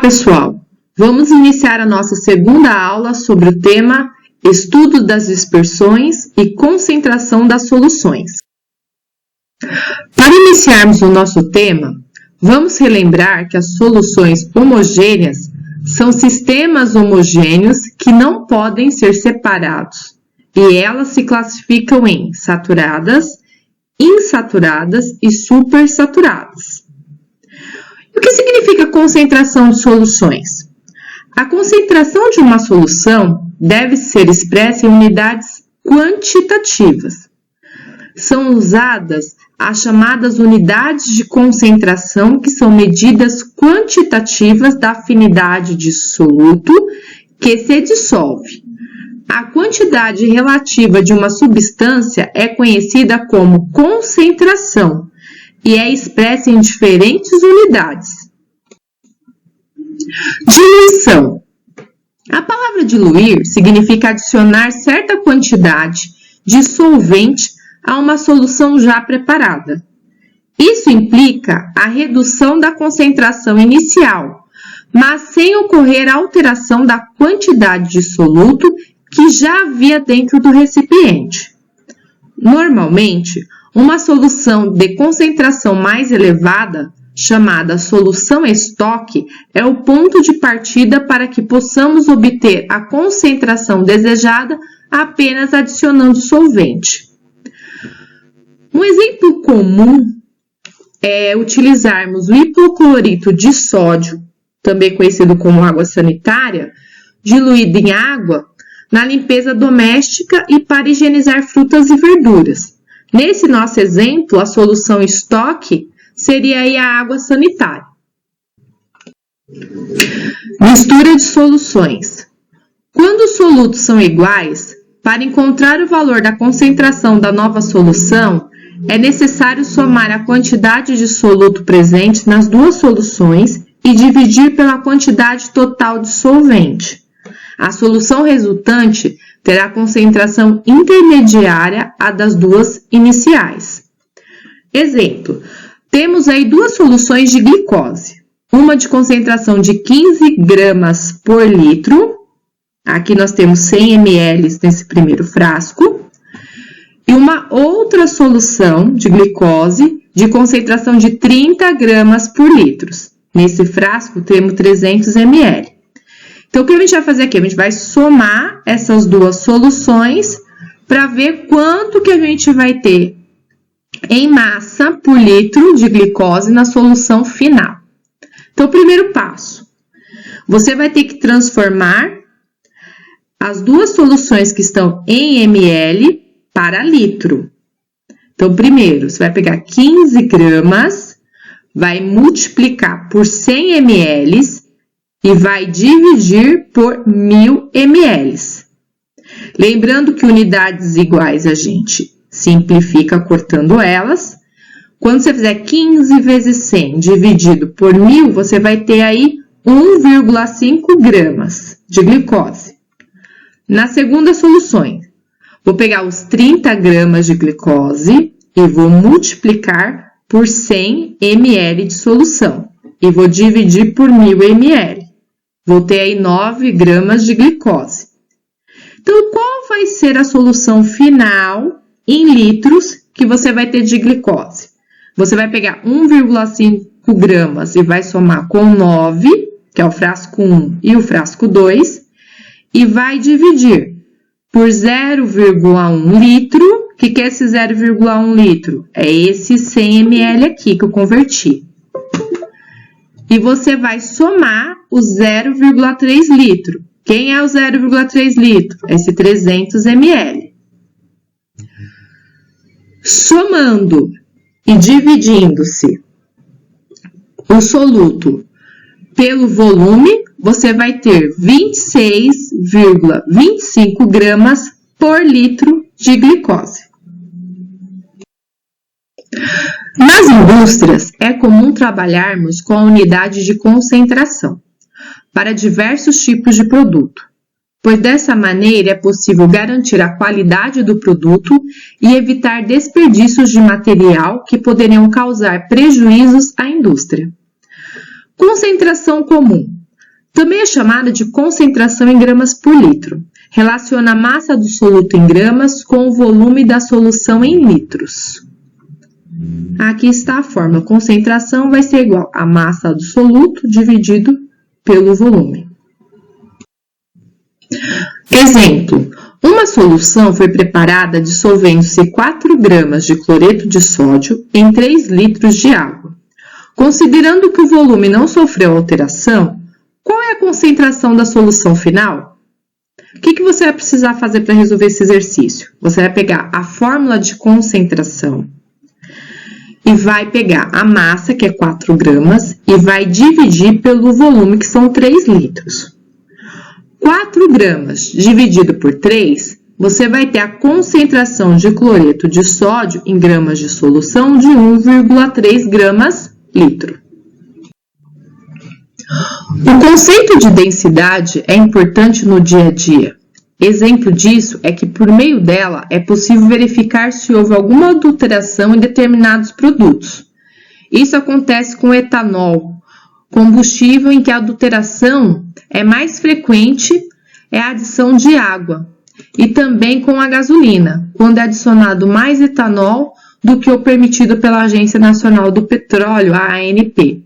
pessoal! Vamos iniciar a nossa segunda aula sobre o tema Estudo das dispersões e concentração das soluções. Para iniciarmos o nosso tema, vamos relembrar que as soluções homogêneas são sistemas homogêneos que não podem ser separados e elas se classificam em saturadas, insaturadas e supersaturadas. O que significa concentração de soluções? A concentração de uma solução deve ser expressa em unidades quantitativas. São usadas as chamadas unidades de concentração, que são medidas quantitativas da afinidade de soluto que se dissolve. A quantidade relativa de uma substância é conhecida como concentração e é expressa em diferentes unidades. Diluição. A palavra diluir significa adicionar certa quantidade de solvente a uma solução já preparada. Isso implica a redução da concentração inicial, mas sem ocorrer alteração da quantidade de soluto que já havia dentro do recipiente. Normalmente, uma solução de concentração mais elevada, chamada solução estoque, é o ponto de partida para que possamos obter a concentração desejada apenas adicionando solvente. Um exemplo comum é utilizarmos o hipoclorito de sódio, também conhecido como água sanitária, diluído em água, na limpeza doméstica e para higienizar frutas e verduras. Nesse nosso exemplo, a solução estoque seria aí a água sanitária. Mistura de soluções. Quando os solutos são iguais, para encontrar o valor da concentração da nova solução, é necessário somar a quantidade de soluto presente nas duas soluções e dividir pela quantidade total de solvente. A solução resultante terá concentração intermediária à das duas iniciais. Exemplo, temos aí duas soluções de glicose, uma de concentração de 15 gramas por litro, aqui nós temos 100 ml nesse primeiro frasco, e uma outra solução de glicose de concentração de 30 gramas por litro. Nesse frasco temos 300 ml. Então, o que a gente vai fazer aqui? A gente vai somar essas duas soluções para ver quanto que a gente vai ter em massa por litro de glicose na solução final. Então, o primeiro passo, você vai ter que transformar as duas soluções que estão em ml para litro. Então, primeiro, você vai pegar 15 gramas, vai multiplicar por 100 ml e vai dividir por 1000 ml. Lembrando que unidades iguais a gente simplifica cortando elas. Quando você fizer 15 vezes 100 dividido por 1000, você vai ter aí 1,5 gramas de glicose. Na segunda solução, vou pegar os 30 gramas de glicose e vou multiplicar por 100 ml de solução. E vou dividir por 1000 ml. Vou ter aí 9 gramas de glicose. Então, qual vai ser a solução final em litros que você vai ter de glicose? Você vai pegar 1,5 gramas e vai somar com 9, que é o frasco 1 e o frasco 2, e vai dividir por 0,1 litro. O que é esse 0,1 litro? É esse 100 ml aqui que eu converti. E você vai somar o 0,3 litro. Quem é o 0,3 litro? Esse 300 ml. Somando e dividindo-se o soluto pelo volume, você vai ter 26,25 gramas por litro de glicose. Nas indústrias, é comum trabalharmos com a unidade de concentração para diversos tipos de produto, pois dessa maneira é possível garantir a qualidade do produto e evitar desperdícios de material que poderiam causar prejuízos à indústria. Concentração comum. Também é chamada de concentração em gramas por litro. Relaciona a massa do soluto em gramas com o volume da solução em litros. Aqui está a fórmula. Concentração vai ser igual a massa do soluto dividido pelo volume. Exemplo. Uma solução foi preparada dissolvendo-se 4 gramas de cloreto de sódio em 3 litros de água. Considerando que o volume não sofreu alteração, qual é a concentração da solução final? O que você vai precisar fazer para resolver esse exercício? Você vai pegar a fórmula de concentração e vai pegar a massa, que é 4 gramas, e vai dividir pelo volume, que são 3 litros. 4 gramas dividido por 3, você vai ter a concentração de cloreto de sódio em gramas de solução de 1,3 gramas litro. O conceito de densidade é importante no dia a dia. Exemplo disso é que, por meio dela, é possível verificar se houve alguma adulteração em determinados produtos. Isso acontece com o etanol, combustível em que a adulteração é mais frequente, é a adição de água, e também com a gasolina, quando é adicionado mais etanol do que o permitido pela Agência Nacional do Petróleo, a ANP,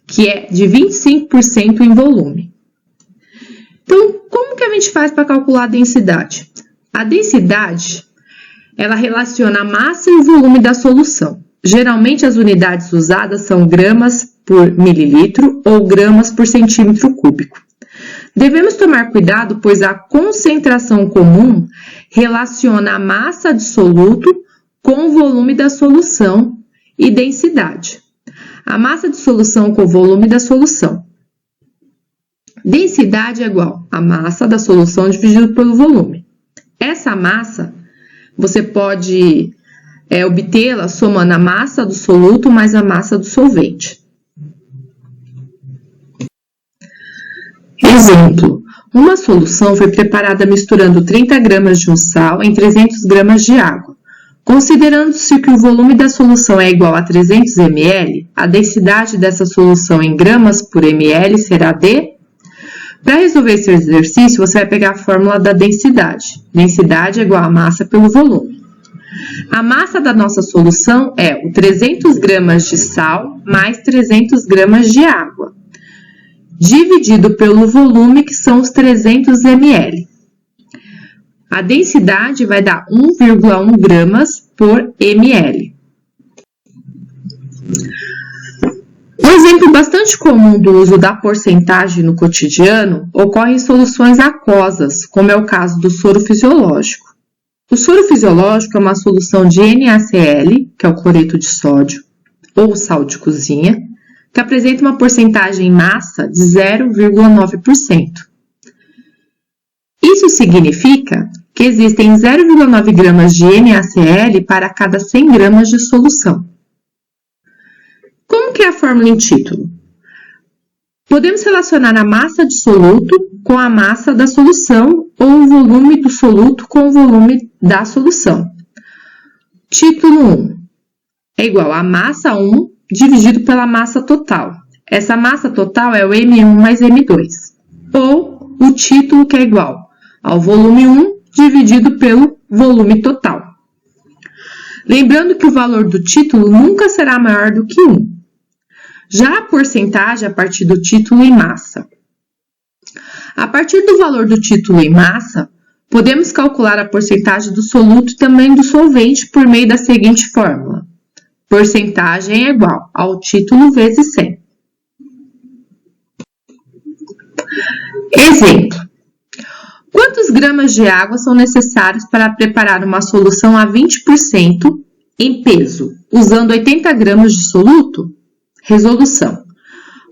que é de 25% em volume. Então, como que a gente faz para calcular a densidade? A densidade, ela relaciona a massa e o volume da solução. Geralmente, as unidades usadas são gramas por mililitro ou gramas por centímetro cúbico. Devemos tomar cuidado, pois a concentração comum relaciona a massa de soluto com o volume da solução e densidade. A massa de solução com o volume da solução. Densidade é igual a massa da solução dividido pelo volume. Essa massa, você pode obtê-la somando a massa do soluto mais a massa do solvente. Exemplo. Uma solução foi preparada misturando 30 gramas de um sal em 300 gramas de água. Considerando-se que o volume da solução é igual a 300 ml, a densidade dessa solução em gramas por ml será de... Para resolver esse exercício, você vai pegar a fórmula da densidade. Densidade é igual a massa pelo volume. A massa da nossa solução é o 300 gramas de sal mais 300 gramas de água, dividido pelo volume, que são os 300 ml. A densidade vai dar 1,1 gramas por ml. Um exemplo bastante comum do uso da porcentagem no cotidiano ocorre em soluções aquosas, como é o caso do soro fisiológico. O soro fisiológico é uma solução de NaCl, que é o cloreto de sódio, ou sal de cozinha, que apresenta uma porcentagem em massa de 0,9%. Isso significa que existem 0,9 gramas de NaCl para cada 100 gramas de solução. Como que é a fórmula em título? Podemos relacionar a massa de soluto com a massa da solução ou o volume do soluto com o volume da solução. Título 1 é igual a massa 1 dividido pela massa total. Essa massa total é o M1 mais M2. Ou o título, que é igual ao volume 1 dividido pelo volume total. Lembrando que o valor do título nunca será maior do que 1. Já a porcentagem a partir do título em massa. A partir do valor do título em massa, podemos calcular a porcentagem do soluto e também do solvente por meio da seguinte fórmula. Porcentagem é igual ao título vezes 100. Exemplo. Quantos gramas de água são necessários para preparar uma solução a 20% em peso, usando 80 gramas de soluto? Resolução.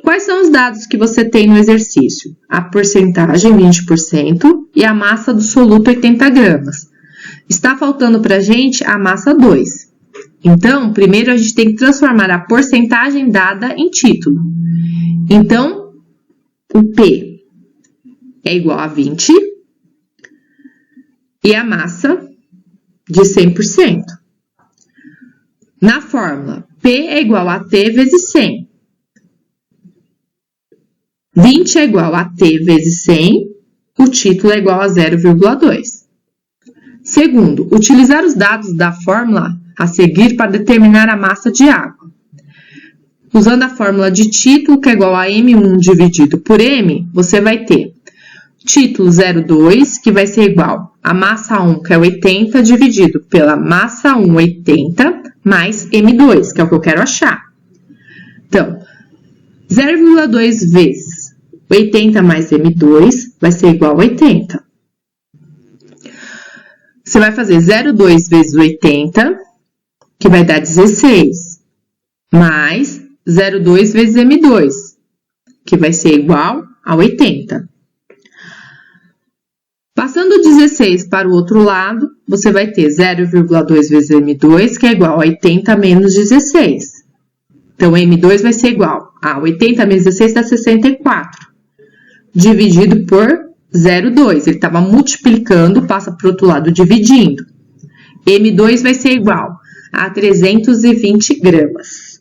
Quais são os dados que você tem no exercício? A porcentagem, 20%, e a massa do soluto, 80 gramas. Está faltando para a gente a massa 2. Então, primeiro a gente tem que transformar a porcentagem dada em título. Então, o P é igual a 20 e a massa de 100%. Na fórmula, P é igual a T vezes 100. 20 é igual a T vezes 100, o título é igual a 0,2. Segundo, utilizar os dados da fórmula a seguir para determinar a massa de água. Usando a fórmula de título, que é igual a M1 dividido por M, você vai ter título 0,2, que vai ser igual a massa 1, que é 80, dividido pela massa 1, 80, mais M2, que é o que eu quero achar. Então, 0,2 vezes 80 mais M2 vai ser igual a 80. Você vai fazer 0,2 vezes 80, que vai dar 16, mais 0,2 vezes M2, que vai ser igual a 80. Passando o 16 para o outro lado, você vai ter 0,2 vezes M2, que é igual a 80 menos 16. Então, M2 vai ser igual a 80 menos 16 dá 64, dividido por 0,2. Ele estava multiplicando, passa para o outro lado dividindo. M2 vai ser igual a 320 gramas.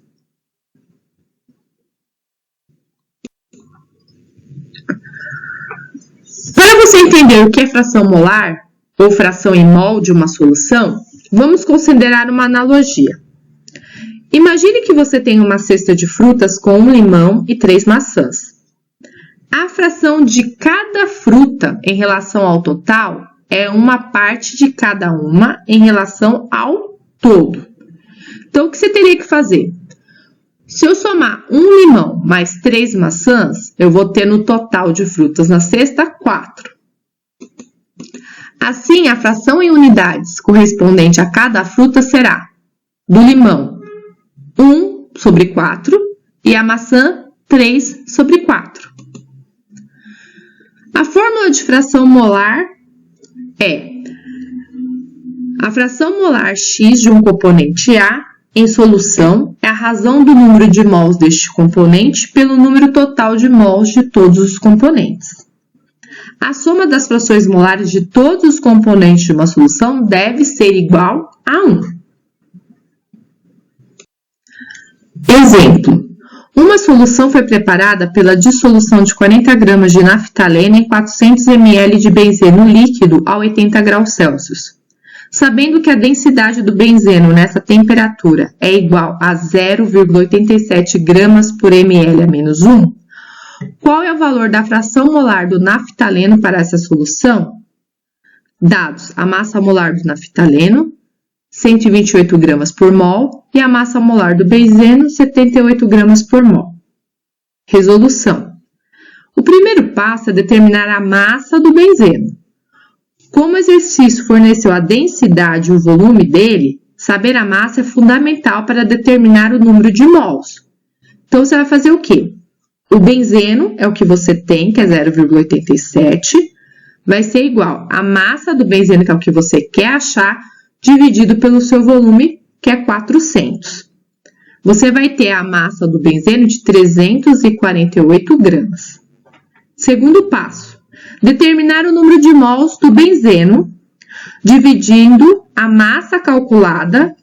Para você entender o que é fração molar, ou fração em mol de uma solução, vamos considerar uma analogia. Imagine que você tem uma cesta de frutas com 1 limão e 3 maçãs. A fração de cada fruta em relação ao total é uma parte de cada uma em relação ao todo. Então, o que você teria que fazer? Se eu somar 1 limão mais 3 maçãs, eu vou ter no total de frutas na cesta 4. Assim, a fração em unidades correspondente a cada fruta será do limão 1 sobre 4 e a maçã 3 sobre 4. A fórmula de fração molar é a fração molar X de um componente A em solução é a razão do número de mols deste componente pelo número total de mols de todos os componentes. A soma das frações molares de todos os componentes de uma solução deve ser igual a 1. Exemplo. Uma solução foi preparada pela dissolução de 40 gramas de naftalena em 400 ml de benzeno líquido a 80 graus Celsius. Sabendo que a densidade do benzeno nessa temperatura é igual a 0,87 gramas por ml a menos 1, qual é o valor da fração molar do naftaleno para essa solução? Dados a massa molar do naftaleno, 128 gramas por mol, e a massa molar do benzeno, 78 gramas por mol. Resolução. O primeiro passo é determinar a massa do benzeno. Como o exercício forneceu a densidade e o volume dele, saber a massa é fundamental para determinar o número de mols. Então, você vai fazer o quê? O benzeno é o que você tem, que é 0,87, vai ser igual a massa do benzeno, que é o que você quer achar, dividido pelo seu volume, que é 400. Você vai ter a massa do benzeno de 348 gramas. Segundo passo, determinar o número de mols do benzeno, dividindo a massa calculada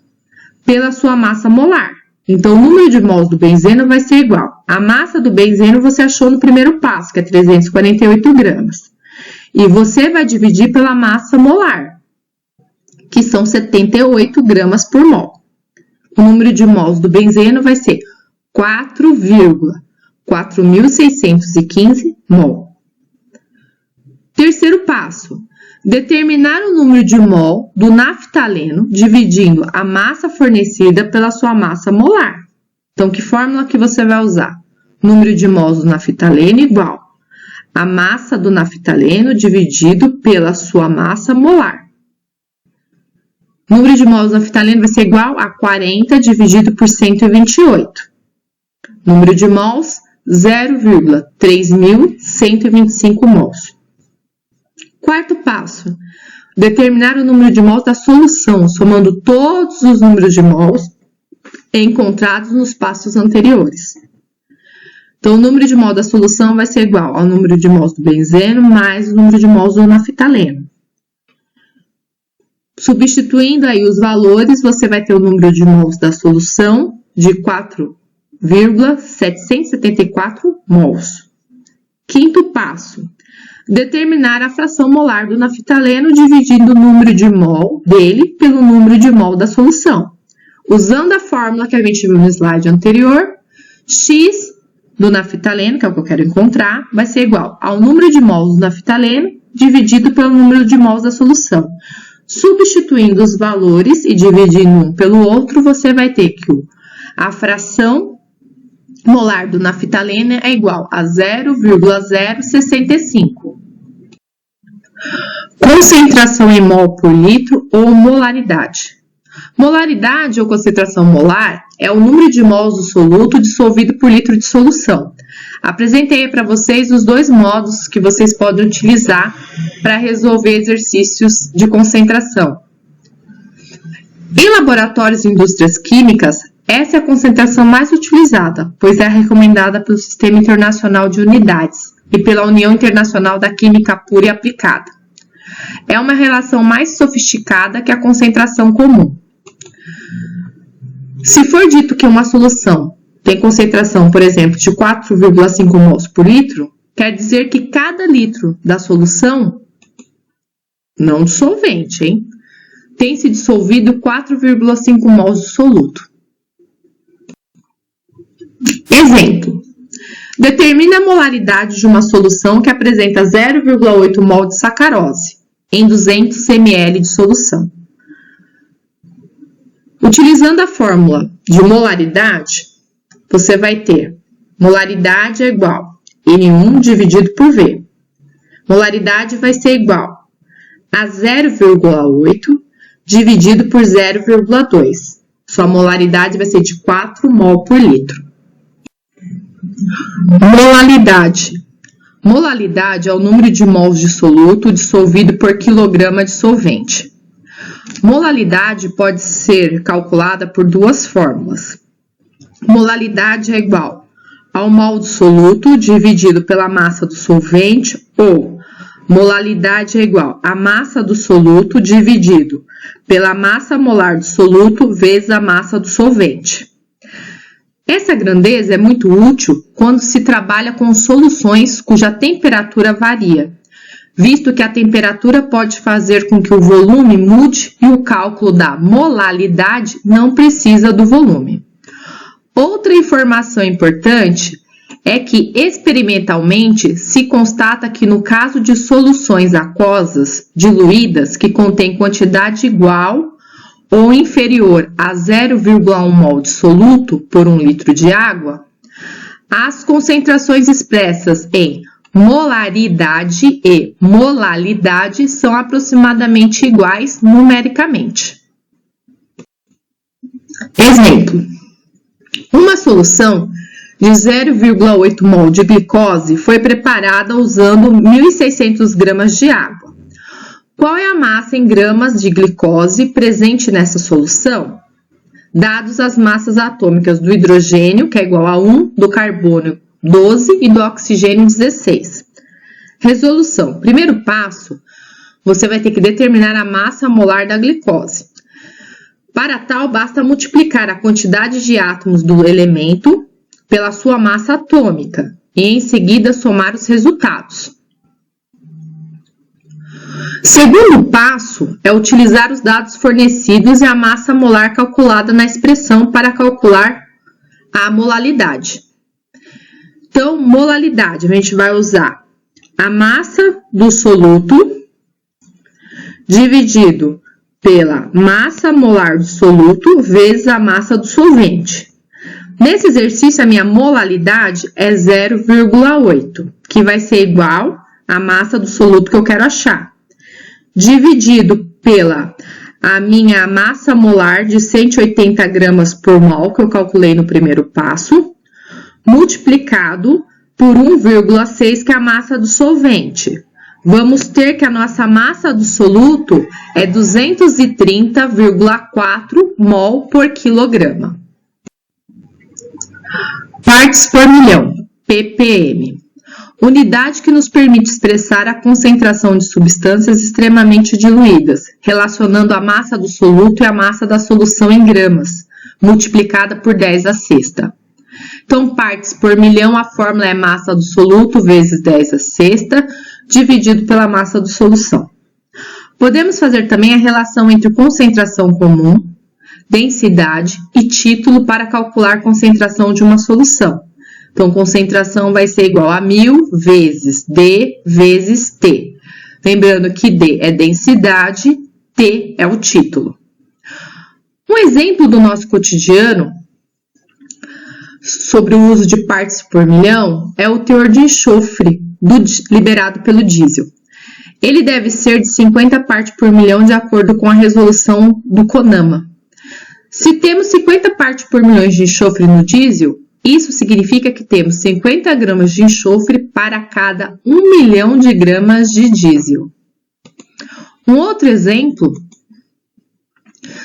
pela sua massa molar. Então, o número de mols do benzeno vai ser igual. A massa do benzeno você achou no primeiro passo, que é 348 gramas. E você vai dividir pela massa molar, que são 78 gramas por mol. O número de mols do benzeno vai ser 4,4615 mol. Terceiro passo, determinar o número de mol do naftaleno dividindo a massa fornecida pela sua massa molar. Então, que fórmula que você vai usar? Número de mols do naftaleno igual a massa do naftaleno dividido pela sua massa molar. Número de mols do naftaleno vai ser igual a 40 dividido por 128. Número de mols, 0,3125 mols. Quarto passo, determinar o número de mols da solução, somando todos os números de mols encontrados nos passos anteriores. Então, o número de mols da solução vai ser igual ao número de mols do benzeno mais o número de mols do naftaleno. Substituindo aí os valores, você vai ter o número de mols da solução de 4,774 mols. Quinto passo. Determinar a fração molar do naftaleno dividindo o número de mol dele pelo número de mol da solução. Usando a fórmula que a gente viu no slide anterior, X do naftaleno, que é o que eu quero encontrar, vai ser igual ao número de mols do naftaleno dividido pelo número de mols da solução. Substituindo os valores e dividindo um pelo outro, você vai ter que a fração molar do naftaleno é igual a 0,065. Concentração em mol por litro ou molaridade. Molaridade ou concentração molar é o número de mols do soluto dissolvido por litro de solução. Apresentei para vocês os dois modos que vocês podem utilizar para resolver exercícios de concentração. Em laboratórios e indústrias químicas, essa é a concentração mais utilizada, pois é recomendada pelo Sistema Internacional de Unidades e pela União Internacional da Química Pura e Aplicada. É uma relação mais sofisticada que a concentração comum. Se for dito que uma solução tem concentração, por exemplo, de 4,5 mols por litro, quer dizer que cada litro da solução, não dissolvente, hein, tem se dissolvido 4,5 mols de soluto. Exemplo. Determine a molaridade de uma solução que apresenta 0,8 mol de sacarose em 200 ml de solução. Utilizando a fórmula de molaridade, você vai ter molaridade é igual a N1 dividido por V. Molaridade vai ser igual a 0,8 dividido por 0,2. Sua molaridade vai ser de 4 mol por litro. Molalidade. Molalidade é o número de mols de soluto dissolvido por quilograma de solvente. Molalidade pode ser calculada por duas fórmulas. Molalidade é igual ao mol do soluto dividido pela massa do solvente, ou molalidade é igual à massa do soluto dividido pela massa molar do soluto vezes a massa do solvente. Essa grandeza é muito útil quando se trabalha com soluções cuja temperatura varia, visto que a temperatura pode fazer com que o volume mude e o cálculo da molalidade não precisa do volume. Outra informação importante é que, experimentalmente, se constata que no caso de soluções aquosas diluídas que contêm quantidade igual ou inferior a 0,1 mol de soluto por 1 litro de água, as concentrações expressas em molaridade e molalidade são aproximadamente iguais numericamente. Exemplo. Uma solução de 0,8 mol de glicose foi preparada usando 1.600 gramas de água. Qual é a massa em gramas de glicose presente nessa solução? Dados as massas atômicas do hidrogênio, que é igual a 1, do carbono 12 e do oxigênio 16. Resolução. Primeiro passo, você vai ter que determinar a massa molar da glicose. Para tal, basta multiplicar a quantidade de átomos do elemento pela sua massa atômica e, em seguida, somar os resultados. Segundo passo é utilizar os dados fornecidos e a massa molar calculada na expressão para calcular a molalidade. Então, molalidade, a gente vai usar a massa do soluto dividido pela massa molar do soluto vezes a massa do solvente. Nesse exercício, a minha molalidade é 0,8, que vai ser igual à massa do soluto que eu quero achar, dividido pela a minha massa molar de 180 gramas por mol, que eu calculei no primeiro passo, multiplicado por 1,6, que é a massa do solvente. Vamos ter que a nossa massa do soluto é 230,4 mol por quilograma. Partes por milhão, ppm. Unidade que nos permite expressar a concentração de substâncias extremamente diluídas, relacionando a massa do soluto e a massa da solução em gramas, multiplicada por 10 à sexta. Então, partes por milhão, a fórmula é massa do soluto vezes 10 a sexta, dividido pela massa de solução. Podemos fazer também a relação entre concentração comum, densidade e título para calcular a concentração de uma solução. Então, concentração vai ser igual a 1000 vezes D vezes T. Lembrando que D é densidade, T é o título. Um exemplo do nosso cotidiano sobre o uso de partes por milhão é o teor de enxofre liberado pelo diesel. Ele deve ser de 50 partes por milhão de acordo com a resolução do CONAMA. Se temos 50 partes por milhão de enxofre no diesel, isso significa que temos 50 gramas de enxofre para cada 1 milhão de gramas de diesel. Um outro exemplo,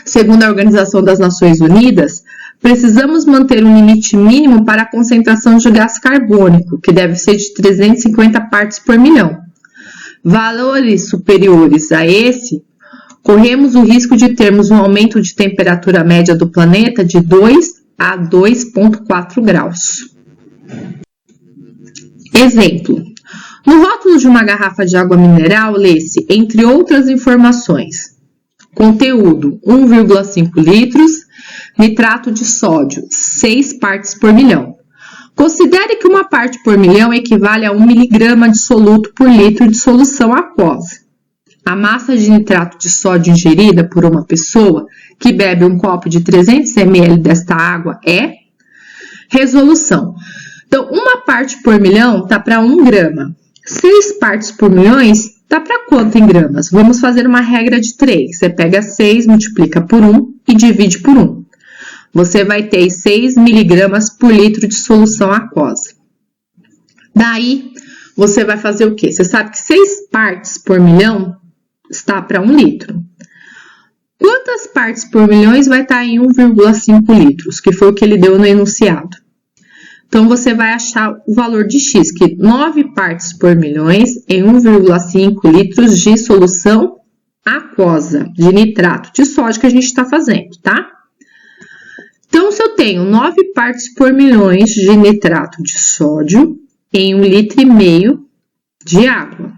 segundo a Organização das Nações Unidas, precisamos manter um limite mínimo para a concentração de gás carbônico, que deve ser de 350 partes por milhão. Valores superiores a esse, corremos o risco de termos um aumento de temperatura média do planeta de 2 a 2,4 graus. Exemplo. No rótulo de uma garrafa de água mineral, lê-se, entre outras informações, conteúdo 1,5 litros, nitrato de sódio, 6 partes por milhão. Considere que uma parte por milhão equivale a 1 miligrama de soluto por litro de solução aquosa. A massa de nitrato de sódio ingerida por uma pessoa que bebe um copo de 300 ml desta água é resolução. Então, uma parte por milhão está para 1 grama. 6 partes por milhões está para quanto em gramas? Vamos fazer uma regra de 3. Você pega 6, multiplica por 1 e divide por 1. Você vai ter 6 miligramas por litro de solução aquosa. Daí, você vai fazer o quê? Você sabe que 6 partes por milhão está para 1 litro. Quantas partes por milhões vai estar em 1,5 litros, que foi o que ele deu no enunciado? Então, você vai achar o valor de X, que 9 partes por milhões em 1,5 litros de solução aquosa, de nitrato de sódio que a gente está fazendo, tá? Então, se eu tenho 9 partes por milhões de nitrato de sódio em 1,5 litro de água,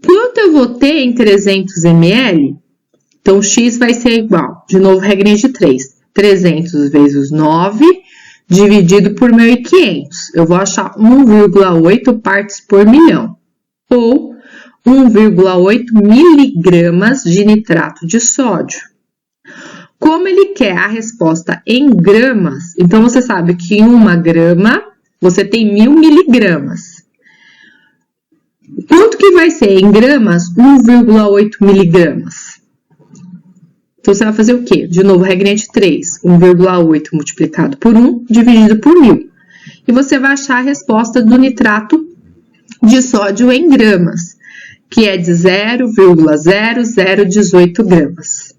quanto eu vou ter em 300 ml? Então, X vai ser igual, de novo, regrinha de 3. 300 vezes 9, dividido por 1.500. Eu vou achar 1,8 partes por milhão. Ou 1,8 miligramas de nitrato de sódio. Como ele quer a resposta em gramas, então você sabe que em 1 grama, você tem 1.000 miligramas. Quanto que vai ser em gramas? 1,8 miligramas. Então, você vai fazer o quê? De novo, regrinha de 3. 1,8 multiplicado por 1, dividido por 1.000. E você vai achar a resposta do nitrato de sódio em gramas, que é de 0,0018 gramas.